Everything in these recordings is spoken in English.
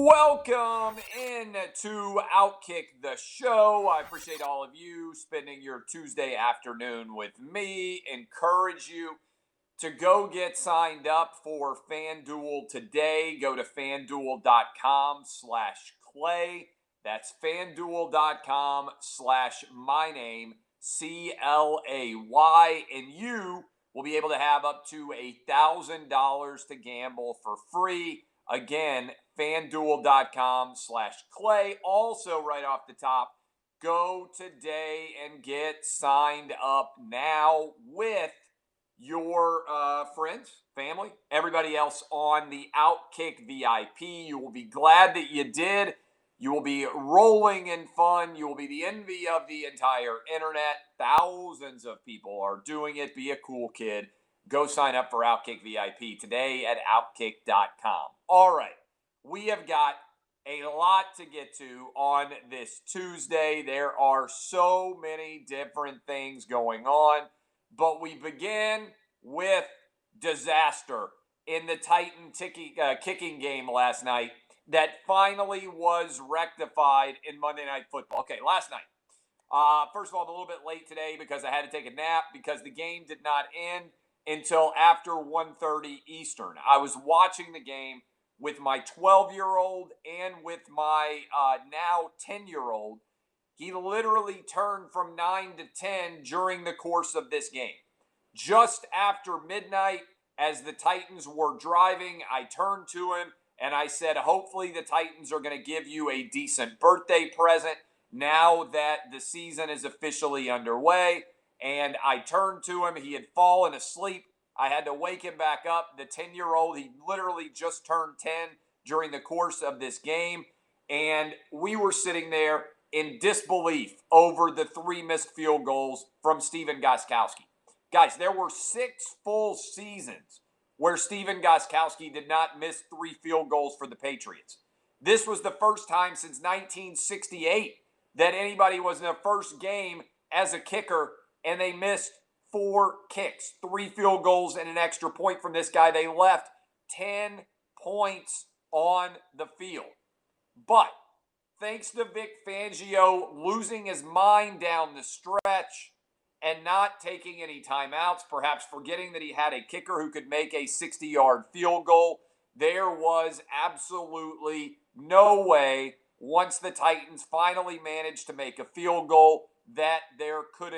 Welcome in to OutKick the Show. I appreciate all of you spending your Tuesday afternoon with me. Encourage you to go get signed up for FanDuel today. Go to FanDuel.com/Clay. That's FanDuel.com/my name, CLAY. And you will be able to have up to $1,000 to gamble for free. Again, FanDuel.com/Clay. Also, right off the top, go today and get signed up now with your friends, family, everybody else on the OutKick VIP. You will be glad that you did. You will be rolling in fun. You will be the envy of the entire internet. Thousands of people are doing it. Be a cool kid. Go sign up for OutKick VIP today at OutKick.com. All right. We have got a lot to get to on this Tuesday. There are so many different things going on, but we begin with disaster in the Titan kicking game last night that finally was rectified in Monday Night Football. Okay, last night. First of all, I'm a little bit late today because I had to take a nap because the game did not end until after 1:30 Eastern. I was watching the game with my 12-year-old and with my now 10-year-old. He literally turned from 9 to 10 during the course of this game. Just after midnight, as the Titans were driving, I turned to him and I said, hopefully the Titans are going to give you a decent birthday present now that the season is officially underway. And I turned to him. He had fallen asleep. I had to wake him back up. The 10-year-old, he literally just turned 10 during the course of this game. And we were sitting there in disbelief over the 3 missed field goals from Stephen Gostkowski. Guys, there were 6 full seasons where Stephen Gostkowski did not miss 3 field goals for the Patriots. This was the first time since 1968 that anybody was in their first game as a kicker and they missed 4 kicks, 3 field goals and an extra point from this guy. They left 10 points on the field. But thanks to Vic Fangio losing his mind down the stretch and not taking any timeouts, perhaps forgetting that he had a kicker who could make a 60-yard field goal, there was absolutely no way, once the Titans finally managed to make a field goal, that there could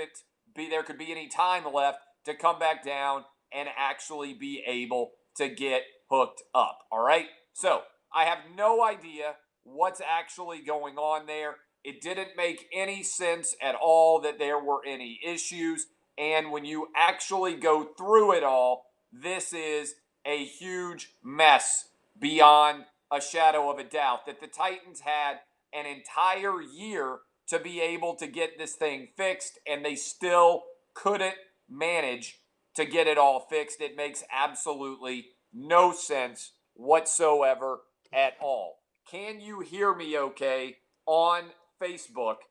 be any time left to come back down and actually be able to get hooked up. All right? So I have no idea what's actually going on there. It didn't make any sense at all that there were any issues. And when you actually go through it all, this is a huge mess beyond a shadow of a doubt, that the Titans had an entire year to be able to get this thing fixed, and they still couldn't manage to get it all fixed. It makes absolutely no sense whatsoever at all. Can you hear me okay on Facebook?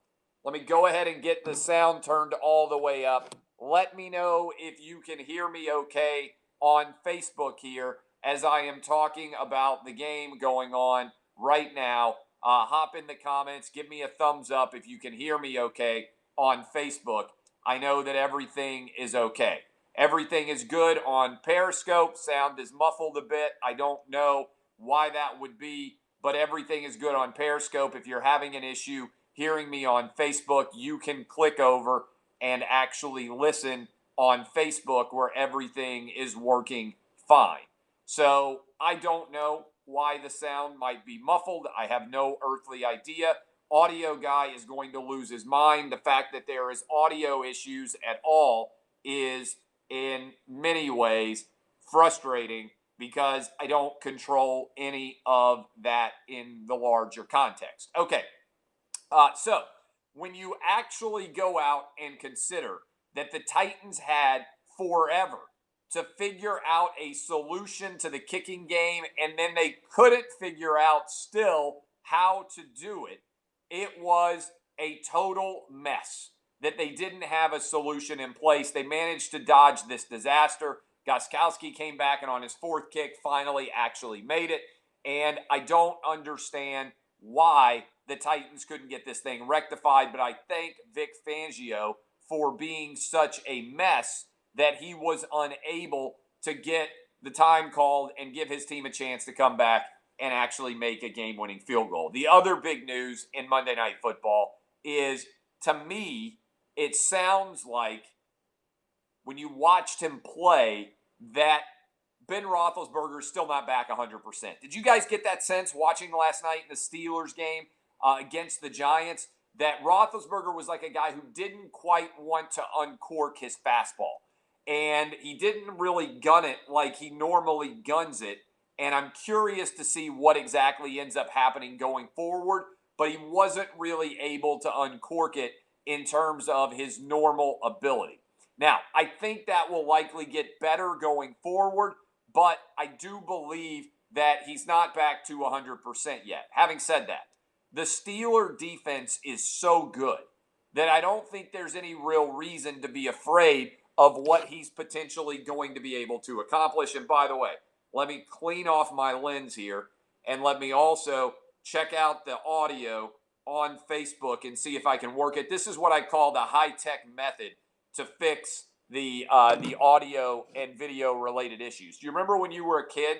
Let me go ahead and get the sound turned all the way up. Let me know if you can hear me okay on Facebook here as I am talking about the game going on right now. Hop in the comments. Give me a thumbs up if you can hear me okay on Facebook. I know that everything is okay. Everything is good on Periscope. Sound is muffled a bit. I don't know why that would be, but everything is good on Periscope. If you're having an issue hearing me on Facebook, you can click over and actually listen on Facebook where everything is working fine. So I don't know why the sound might be muffled. I have no earthly idea. Audio guy is going to lose his mind. The fact that there is audio issues at all is in many ways frustrating because I don't control any of that in the larger context. Okay, so when you actually go out and consider that the Titans had forever to figure out a solution to the kicking game, and then they couldn't figure out still how to do it, it was a total mess that they didn't have a solution in place. They managed to dodge this disaster. Gostkowski came back and on his 4th kick finally actually made it. And I don't understand why the Titans couldn't get this thing rectified, but I thank Vic Fangio for being such a mess that he was unable to get the time called and give his team a chance to come back and actually make a game-winning field goal. The other big news in Monday Night Football is, to me, it sounds like when you watched him play that Ben Roethlisberger is still not back 100%. Did you guys get that sense watching last night in the Steelers game against the Giants, that Roethlisberger was like a guy who didn't quite want to uncork his fastball? And he didn't really gun it like he normally guns it. And I'm curious to see what exactly ends up happening going forward. But he wasn't really able to uncork it in terms of his normal ability. Now, I think that will likely get better going forward, but I do believe that he's not back to 100% yet. Having said that, the Steeler defense is so good that I don't think there's any real reason to be afraid of what he's potentially going to be able to accomplish. And by the way, let me clean off my lens here, and let me also check out the audio on Facebook and see if I can work it. This is what I call the high-tech method to fix the audio and video related issues. Do you remember when you were a kid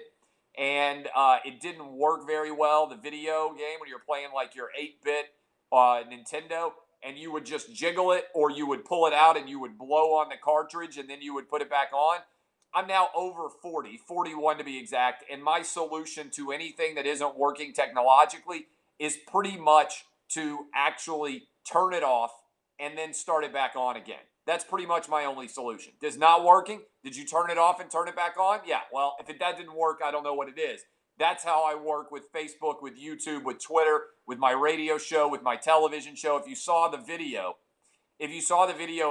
and it didn't work very well, the video game, when you're playing like your 8-bit Nintendo, and you would just jiggle it, or you would pull it out and you would blow on the cartridge and then you would put it back on? I'm now over 40, 41 to be exact, and my solution to anything that isn't working technologically is pretty much to actually turn it off and then start it back on again. That's pretty much my only solution. Does not working? Did you turn it off and turn it back on? Yeah, well, if that didn't work, I don't know what it is. That's how I work with Facebook, with YouTube, with Twitter, with my radio show, with my television show. If you saw the video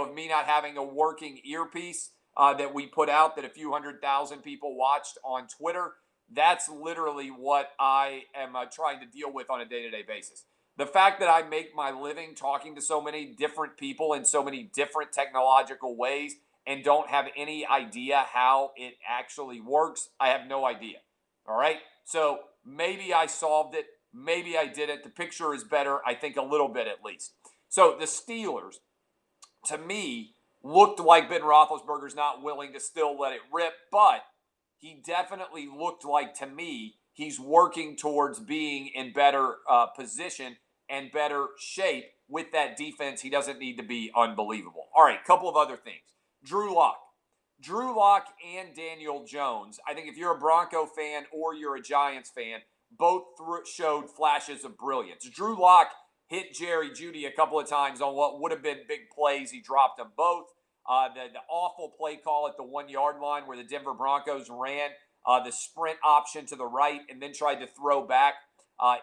of me not having a working earpiece that we put out that a few 100,000 people watched on Twitter, that's literally what I am trying to deal with on a day-to-day basis. The fact that I make my living talking to so many different people in so many different technological ways and don't have any idea how it actually works, I have no idea. All right? So maybe I solved it. Maybe I didn't. The picture is better, I think, a little bit at least. So the Steelers, to me, looked like Ben Roethlisberger's not willing to still let it rip, but he definitely looked like, to me, he's working towards being in better position and better shape with that defense. He doesn't need to be unbelievable. All right, couple of other things. Drew Lock and Daniel Jones, I think if you're a Bronco fan or you're a Giants fan, both showed flashes of brilliance. Drew Lock hit Jerry Jeudy a couple of times on what would have been big plays. He dropped them both. The awful play call at the 1-yard line where the Denver Broncos ran the sprint option to the right and then tried to throw back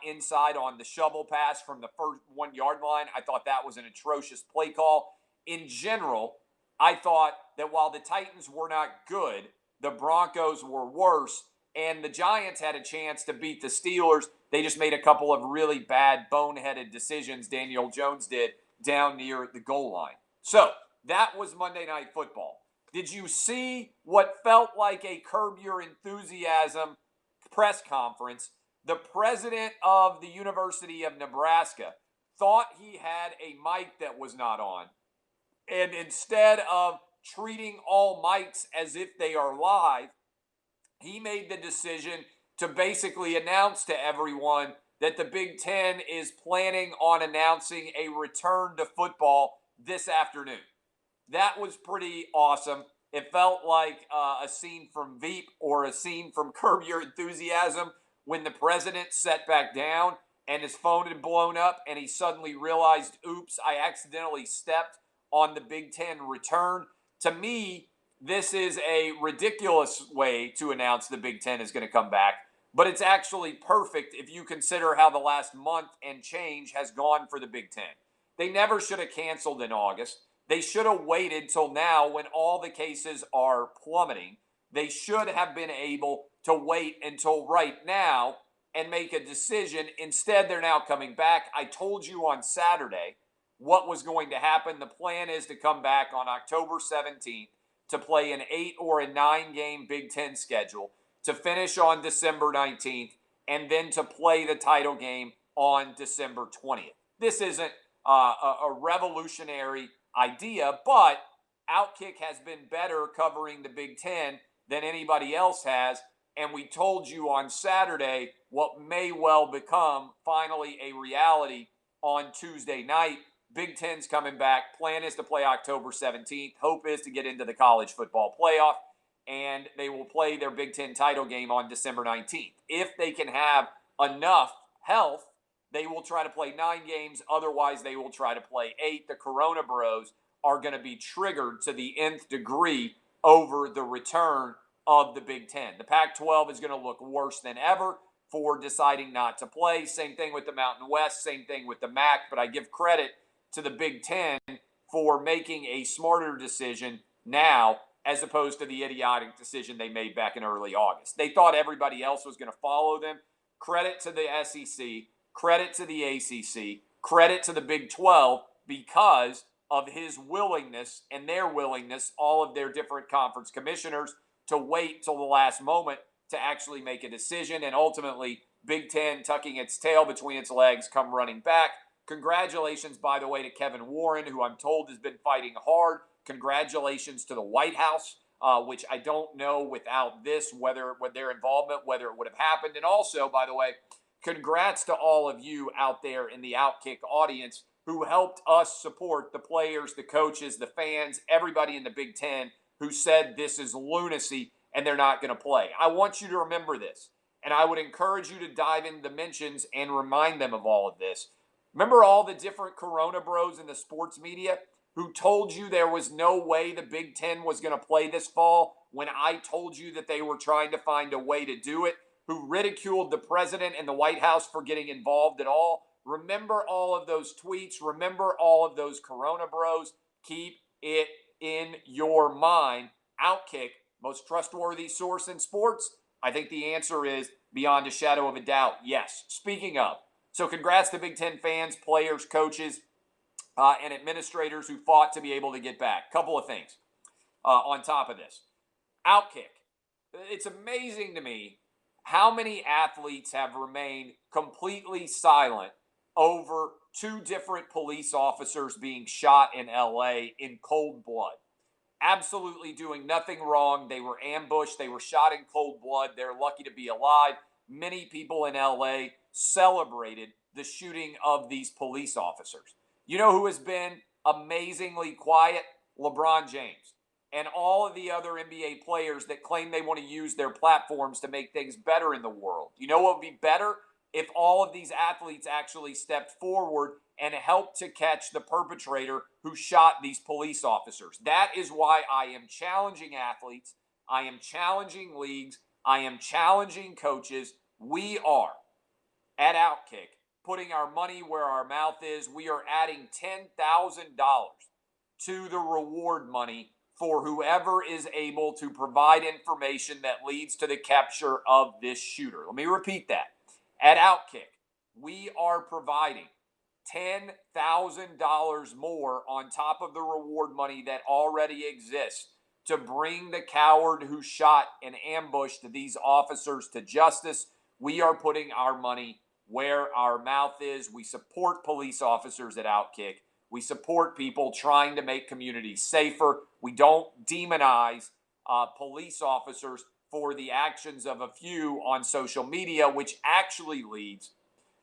inside on the shovel pass from the first 1-yard line. I thought that was an atrocious play call. In general, I thought that while the Titans were not good, the Broncos were worse, and the Giants had a chance to beat the Steelers. They just made a couple of really bad, boneheaded decisions, Daniel Jones did, down near the goal line. So that was Monday Night Football. Did you see what felt like a Curb Your Enthusiasm press conference? The president of the University of Nebraska thought he had a mic that was not on. And instead of treating all mics as if they are live, he made the decision to basically announce to everyone that the Big Ten is planning on announcing a return to football this afternoon. That was pretty awesome. It felt like a scene from Veep or a scene from Curb Your Enthusiasm when the president sat back down and his phone had blown up and he suddenly realized, oops, I accidentally stepped on the Big Ten return. To me, this is a ridiculous way to announce the Big Ten is going to come back, but it's actually perfect if you consider how the last month and change has gone for the Big Ten. They never should have canceled in August. They should have waited till now when all the cases are plummeting. They should have been able to wait until right now and make a decision. Instead, they're now coming back. I told you on Saturday what was going to happen. The plan is to come back on October 17th to play an 8 or a 9 game Big Ten schedule, to finish on December 19th, and then to play the title game on December 20th. This isn't a revolutionary idea, but OutKick has been better covering the Big Ten than anybody else has. And we told you on Saturday what may well become finally a reality on Tuesday night. Big Ten's coming back. Plan is to play October 17th. Hope is to get into the college football playoff. And they will play their Big Ten title game on December 19th. If they can have enough health, they will try to play 9 games. Otherwise, they will try to play 8. The Corona Bros are going to be triggered to the nth degree over the return of the Big Ten. The Pac-12 is going to look worse than ever for deciding not to play. Same thing with the Mountain West, same thing with the MAC, but I give credit to the Big Ten for making a smarter decision now as opposed to the idiotic decision they made back in early August. They thought everybody else was going to follow them. Credit to the SEC, credit to the ACC, credit to the Big 12 because of his willingness and their willingness, all of their different conference commissioners, to wait till the last moment to actually make a decision. And ultimately, Big Ten tucking its tail between its legs, come running back. Congratulations, by the way, to Kevin Warren, who I'm told has been fighting hard. Congratulations to the White House, which I don't know without this, whether with their involvement, whether it would have happened. And also, by the way, congrats to all of you out there in the OutKick audience who helped us support the players, the coaches, the fans, everybody in the Big Ten who said this is lunacy and they're not going to play. I want you to remember this, and I would encourage you to dive into the mentions and remind them of all of this. Remember all the different Corona Bros in the sports media who told you there was no way the Big Ten was going to play this fall when I told you that they were trying to find a way to do it, who ridiculed the president and the White House for getting involved at all? Remember all of those tweets. Remember all of those Corona Bros. Keep it in your mind. OutKick, most trustworthy source in sports? I think the answer is beyond a shadow of a doubt, yes. Speaking of, so congrats to Big Ten fans, players, coaches, and administrators who fought to be able to get back. Couple of things on top of this. OutKick. It's amazing to me how many athletes have remained completely silent over 2 different police officers being shot in LA in cold blood. Absolutely doing nothing wrong. They were ambushed. They were shot in cold blood. They're lucky to be alive. Many people in LA celebrated the shooting of these police officers. You know who has been amazingly quiet? LeBron James and all of the other NBA players that claim they want to use their platforms to make things better in the world. You know what would be better? If all of these athletes actually stepped forward and helped to catch the perpetrator who shot these police officers. That is why I am challenging athletes. I am challenging leagues. I am challenging coaches. We are, at OutKick, putting our money where our mouth is. We are adding $10,000 to the reward money for whoever is able to provide information that leads to the capture of this shooter. Let me repeat that. At OutKick, we are providing $10,000 more on top of the reward money that already exists to bring the coward who shot and ambushed these officers to justice. We are putting our money where our mouth is. We support police officers at OutKick. We support people trying to make communities safer. We don't demonize police officers for the actions of a few on social media, which actually leads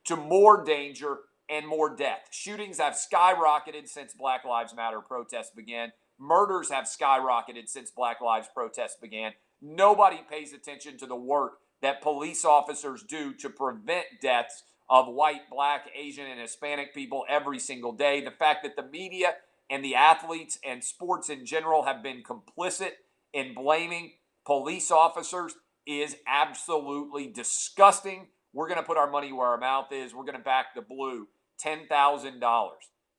to more danger and more death. Shootings have skyrocketed since Black Lives Matter protests began. Murders have skyrocketed since Black Lives protests began. Nobody pays attention to the work that police officers do to prevent deaths of white, black, Asian, and Hispanic people every single day. The fact that the media and the athletes and sports in general have been complicit in blaming police officers is absolutely disgusting. We're going to put our money where our mouth is. We're going to back the blue $10,000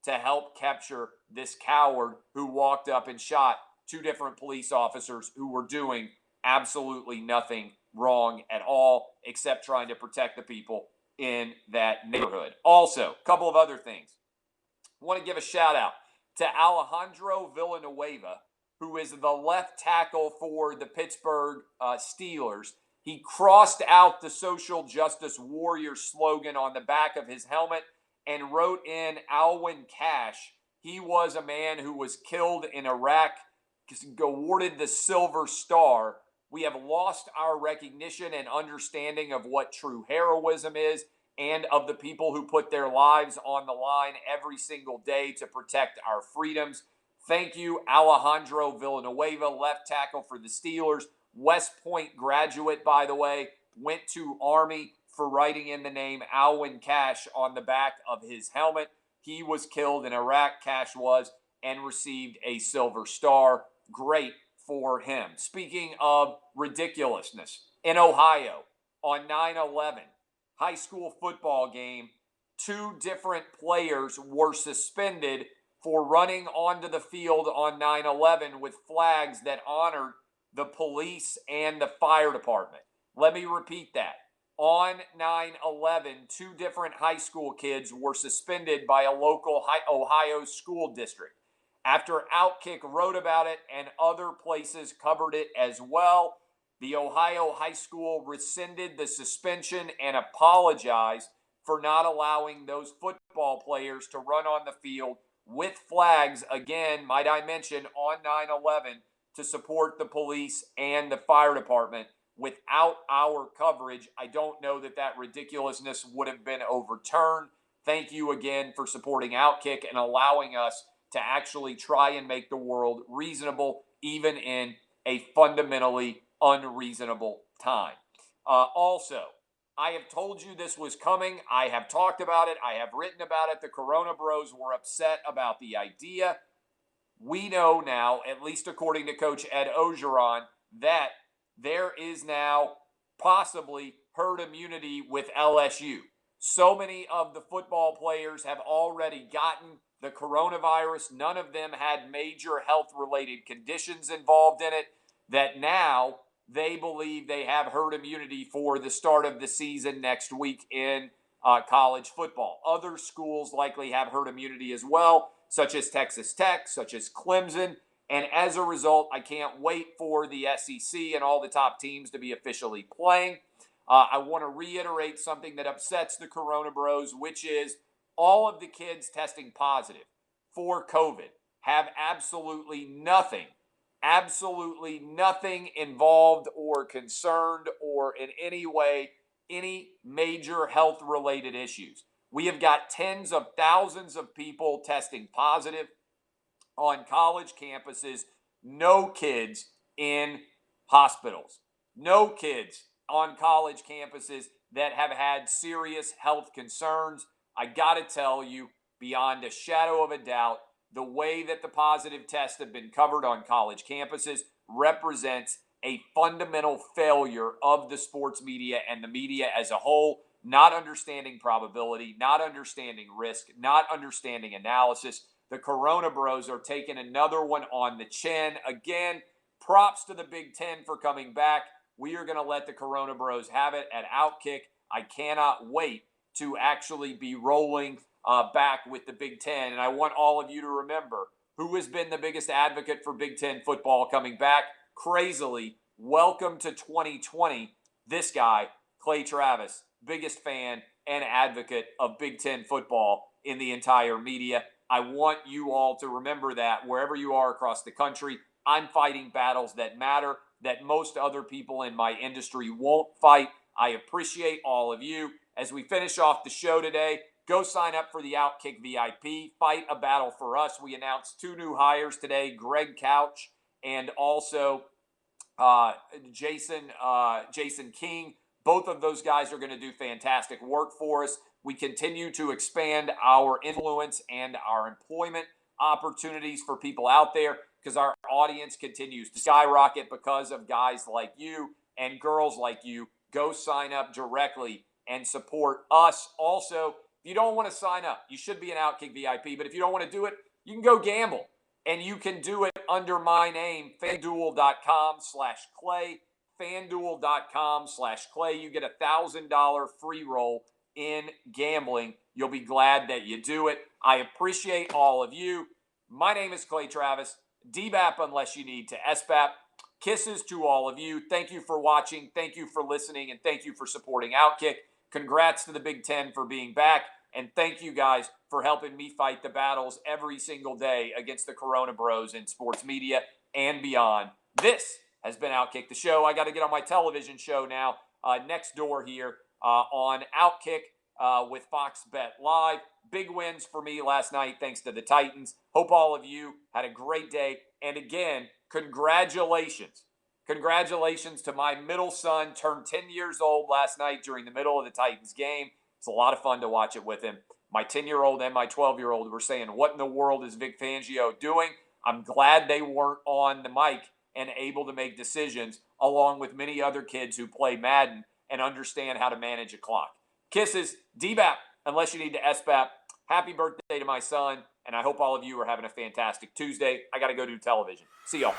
to help capture this coward who walked up and shot 2 different police officers who were doing absolutely nothing wrong at all except trying to protect the people in that neighborhood. Also, a couple of other things. I want to give a shout out to Alejandro Villanueva, who is the left tackle for the Pittsburgh Steelers. He crossed out the social justice warrior slogan on the back of his helmet and wrote in Alwyn Cash. He was a man who was killed in Iraq, awarded the Silver Star. We have lost our recognition and understanding of what true heroism is and of the people who put their lives on the line every single day to protect our freedoms. Thank you, Alejandro Villanueva, left tackle for the Steelers. West Point graduate, by the way, went to Army, for writing in the name Alwyn Cash on the back of his helmet. He was killed in Iraq, Cash was, and received a Silver Star. Great for him. Speaking of ridiculousness, in Ohio, on 9/11, high school football game, 2 different players were suspended for running onto the field on 9/11 with flags that honored the police and the fire department. Let me repeat that. On 9/11, 2 different high school kids were suspended by a local Ohio school district. After OutKick wrote about it and other places covered it as well, the Ohio high school rescinded the suspension and apologized for not allowing those football players to run on the field with flags, again, might I mention, on 9/11 to support the police and the fire department. Without our coverage, I don't know that that ridiculousness would have been overturned. Thank you again for supporting OutKick and allowing us to actually try and make the world reasonable, even in a fundamentally unreasonable time. Also, I have told you this was coming. I have talked about it. I have written about it. The Corona Bros were upset about the idea. We know now, at least according to Coach Ed Ogeron, that there is now possibly herd immunity with LSU. So many of the football players have already gotten the coronavirus. None of them had major health-related conditions involved in it, that now they believe they have herd immunity for the start of the season next week in college football. Other schools likely have herd immunity as well, such as Texas Tech, such as Clemson. And as a result, I can't wait for the SEC and all the top teams to be officially playing. I want to reiterate something that upsets the Corona Bros, which is all of the kids testing positive for COVID have absolutely nothing involved or concerned or in any way any major health-related issues. We have got tens of thousands of people testing positive on college campuses, no kids in hospitals, no kids on college campuses that have had serious health concerns. I got to tell you, beyond a shadow of a doubt, the way that the positive tests have been covered on college campuses represents a fundamental failure of the sports media and the media as a whole, not understanding probability, not understanding risk, not understanding analysis. The Corona Bros are taking another one on the chin. Again, props to the Big Ten for coming back. We are going to let the Corona Bros have it at OutKick. I cannot wait to actually be rolling back with the Big Ten. And I want all of you to remember who has been the biggest advocate for Big Ten football coming back. Crazily, welcome to 2020. This guy, Clay Travis, biggest fan and advocate of Big Ten football in the entire media. I want you all to remember that wherever you are across the country, I'm fighting battles that matter, that most other people in my industry won't fight. I appreciate all of you. As we finish off the show today, go sign up for the OutKick VIP. Fight a battle for us. We announced 2 new hires today, Greg Couch and also Jason King. Both of those guys are going to do fantastic work for us. We continue to expand our influence and our employment opportunities for people out there because our audience continues to skyrocket because of guys like you and girls like you. Go sign up directly and support us. Also, if you don't want to sign up, you should be an OutKick VIP, but if you don't want to do it, you can go gamble. And you can do it under my name, FanDuel.com/Clay, FanDuel.com/Clay. You get a $1,000 free roll in gambling. You'll be glad that you do it. I appreciate all of you. My name is Clay Travis. DBAP unless you need to SBAP. Kisses to all of you. Thank you for watching. Thank you for listening. And thank you for supporting OutKick. Congrats to the Big Ten for being back. And thank you guys for helping me fight the battles every single day against the Corona Bros in sports media and beyond. This has been OutKick the Show. I got to get on my television show now next door here on OutKick with Fox Bet Live. Big wins for me last night thanks to the Titans. Hope all of you had a great day. And again, congratulations. Congratulations to my middle son, turned 10 years old last night during the middle of the Titans game. It's a lot of fun to watch it with him. My 10-year-old and my 12-year-old were saying, what in the world is Vic Fangio doing? I'm glad they weren't on the mic and able to make decisions along with many other kids who play Madden and understand how to manage a clock. Kisses, DBAP, unless you need to SBAP. Happy birthday to my son, and I hope all of you are having a fantastic Tuesday. I got to go do television. See y'all.